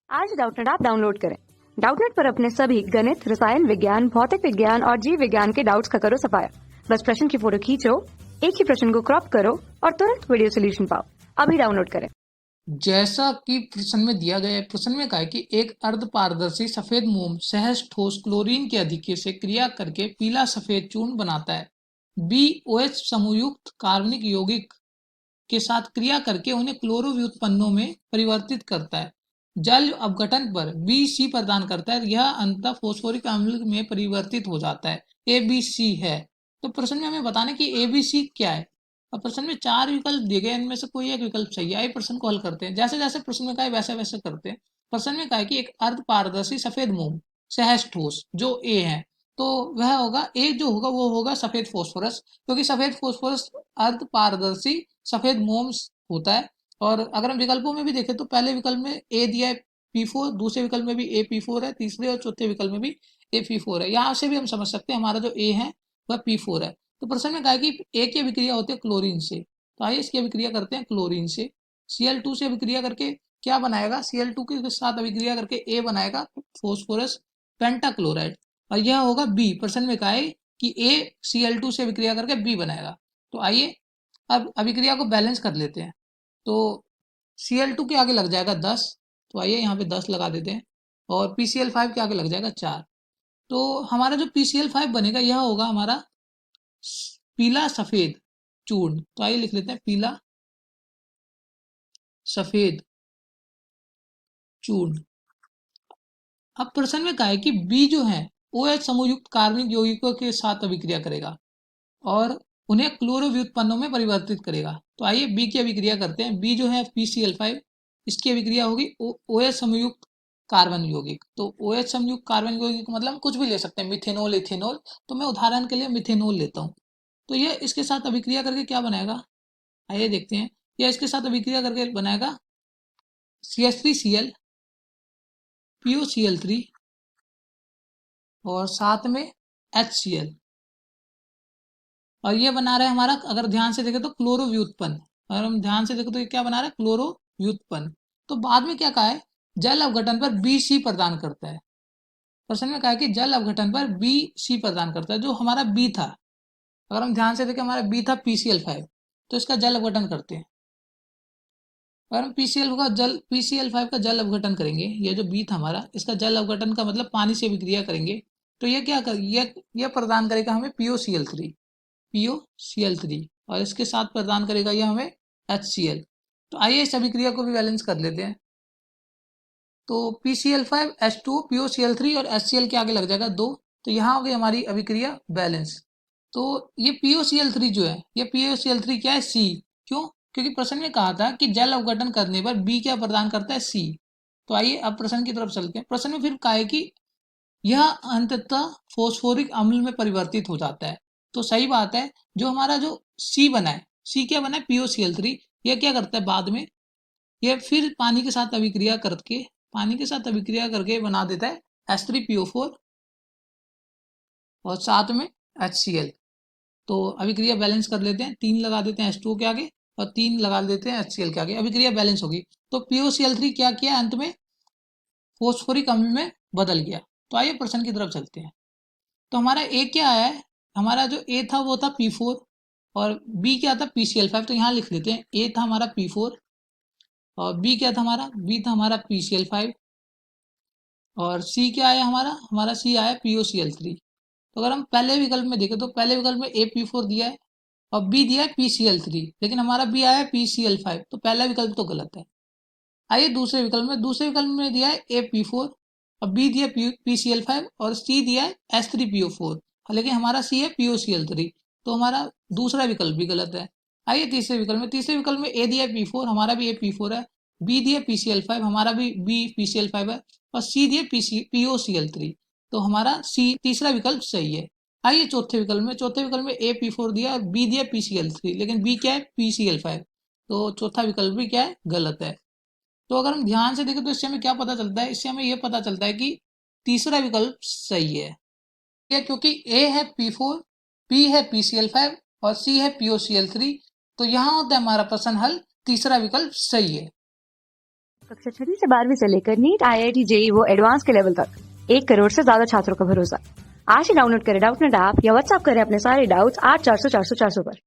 आज Doubtnut app download करें। Doubtnut पर अपने सभी गणित, रसायन विज्ञान, भौतिक विज्ञान और जीव विज्ञान के डाउट्स का करो सफाया। बस प्रश्न की फोटो खींचो, एक ही प्रश्न को क्रॉप करो और तुरंत वीडियो सोल्यूशन पाओ। अभी डाउनलोड करें। जैसा कि प्रश्न में दिया गया है, प्रश्न में कहा है कि एक अर्धपारदर्शी सफेद मोम सहज ठोस क्लोरीन के अधिक्य से क्रिया करके पीला सफेद चूर्ण बनाता है। बी OH समूहयुक्त कार्बनिक यौगिक के साथ क्रिया करके उन्हें क्लोरो व्युत्पन्नों में परिवर्तित करता है। जल अपघटन पर BC प्रदान करता है। यह अंततः फोस्फोरिक अम्ल में परिवर्तित हो जाता है। ABC है। तो प्रश्न में हमें बताना कि ABC क्या है। अब प्रश्न में 4 विकल्प दिए गए, इनमें से कोई एक विकल्प सही है। आइए प्रश्न को हल करते हैं। जैसे जैसे प्रश्न में कहा है वैसे वैसे करते हैं। प्रश्न में कहा है कि एक अर्धपारदर्शी सफेद मोम सहज ठोस जो A है, तो वह होगा A, जो होगा वो होगा सफेद फोस्फोरस, क्योंकि सफेद फोस्फोरस अर्धपारदर्शी सफेद मोम होता है। और अगर हम विकल्पों में भी देखें तो पहले विकल्प में A दिया है P4, दूसरे विकल्प में भी AP4 है, तीसरे और चौथे विकल्प में भी AP4 है। यहाँ से भी हम समझ सकते हैं हमारा जो A है वह P4 है। तो प्रश्न में कहा है कि A की अभिक्रिया होती है क्लोरीन से, तो आइए इसकी अभिक्रिया करते हैं क्लोरीन से। Cl2 से अभिक्रिया करके क्या बनाएगा, Cl2 के साथ अभिक्रिया करके A बनाएगा फोस्फोरस पेंटाक्लोराइड, और यह होगा B। प्रश्न में कहा है कि A Cl2 से अभिक्रिया करके B बनाएगा। तो आइए अब अभिक्रिया को बैलेंस कर लेते हैं। तो Cl2 के आगे लग जाएगा 10, तो आइए यहाँ पे 10 लगा देते हैं, और PCl5 के आगे लग जाएगा 4। तो हमारा जो PCl5 बनेगा यह होगा हमारा पीला सफेद चूर्ण। तो आइए लिख लेते हैं पीला सफेद चूर्ण। अब प्रश्न में कहा है कि बी जो है OH समूहयुक्त कार्बनिक यौगिकों के साथ अभिक्रिया करेगा और उन्हें क्लोरो व्युत्पन्नों में परिवर्तित करेगा। तो आइए बी की अभिक्रिया करते हैं। बी जो है PCl5, इसकी अभिक्रिया होगी OH समूहयुक्त कार्बन यौगिक। तो OH समूहयुक्त कार्बन यौगिक मतलब कुछ भी ले सकते हैं, मिथेनॉल, इथेनॉल। तो मैं उदाहरण के लिए मिथेनॉल लेता हूँ। तो यह इसके साथ अभिक्रिया करके क्या बनाएगा, आइए देखते हैं। यह इसके साथ अभिक्रिया करके बनाएगा CH3Cl, POCl3 और साथ में HCl, और ये बना रहा है हमारा, अगर ध्यान से देखें तो क्लोरो व्युत्पन्न। अगर हम ध्यान से देखें तो ये क्या बना रहा है, क्लोरो व्युत्पन्न। तो बाद में क्या कहा है, जल अपघटन पर BC प्रदान करता है। प्रश्न में कहा है कि जल अपघटन पर BC प्रदान करता है, जो हमारा B था। अगर हम ध्यान से देखें हमारा B था PCl5, तो इसका जल अपघटन करते हैं। अगर हम PCl5 का जल अपघटन करेंगे, ये जो B था हमारा, इसका जल अपघटन का मतलब पानी से अभिक्रिया करेंगे, तो ये क्या कर ये प्रदान करेगा हमें POCl3, और इसके साथ प्रदान करेगा ये हमें HCl। तो आइए इस अभिक्रिया को भी बैलेंस कर लेते हैं। तो PCl5 H2O POCl3 और HCl के आगे लग जाएगा 2, तो यहाँ हो गई हमारी अभिक्रिया बैलेंस। तो ये POCl3 जो है, ये POCl3 क्या है, C। क्यों, क्योंकि प्रश्न में कहा था कि जल अपघटन करने पर B क्या प्रदान करता है, C। तो आइए अब प्रश्न की तरफ चलते हैं। प्रश्न में फिर कहा है कि यह अंततः फोस्फोरिक अम्ल में परिवर्तित हो जाता है। तो सही बात है, जो हमारा जो C बना है, C क्या बना है, POCl3। यह क्या करता है बाद में, यह फिर पानी के साथ अभिक्रिया करके बना देता है H3PO4 और साथ में HCl। तो अभिक्रिया बैलेंस कर लेते हैं, 3 लगा देते हैं H2O के आगे और 3 लगा देते हैं HCl के आगे, अभिक्रिया बैलेंस होगी। तो POCl3 क्या किया, अंत में फोस्फोरिक अम्ल में बदल गया। तो आइए प्रश्न की तरफ चलते हैं। तो हमारा A क्या है, हमारा जो A था वो था P4 और B क्या था, PCl5। तो यहाँ लिख लेते हैं, A था हमारा P4 और B क्या था हमारा, B था हमारा PCl5, और C क्या आया हमारा C आया POCl3। तो अगर हम पहले विकल्प में देखें तो पहले विकल्प में AP4 दिया है और B दिया है PCl3, लेकिन हमारा B आया है PCl5, तो पहला विकल्प तो गलत है। आइए दूसरे विकल्प में दिया है AP4 और B दिया PCl5 और C दिया है H3PO4, लेकिन हमारा C है POCl3, तो हमारा दूसरा विकल्प भी गलत है। आइए तीसरे विकल्प में A दिया है P4, हमारा भी AP4 है। B दिया PCl5, हमारा भी B PCl5 है, और C दिया POCl3, तो हमारा C तीसरा विकल्प सही है। आइए चौथे विकल्प में A P4 दिया और B दिया PCl3, लेकिन B क्या है, PCl5, तो चौथा विकल्प भी क्या है, गलत है। तो अगर हम ध्यान से देखें तो इससे हमें क्या पता चलता है, इससे हमें यह पता चलता है कि तीसरा विकल्प सही है। क्योंकि A है P4, B है PCl5 और C है POCl3, तो यहाँ होता है हमारा प्रश्न हल, तीसरा विकल्प सही है। कक्षा 6 से 12वीं से लेकर नीट, IIT, JEE वो एडवांस के लेवल तक 1 करोड़ से ज्यादा छात्रों का भरोसा। आज ही डाउनलोड करें डाउटनेट ऐप या व्हाट्सएप करें अपने सारे डाउट्स 8400 400 400 पर।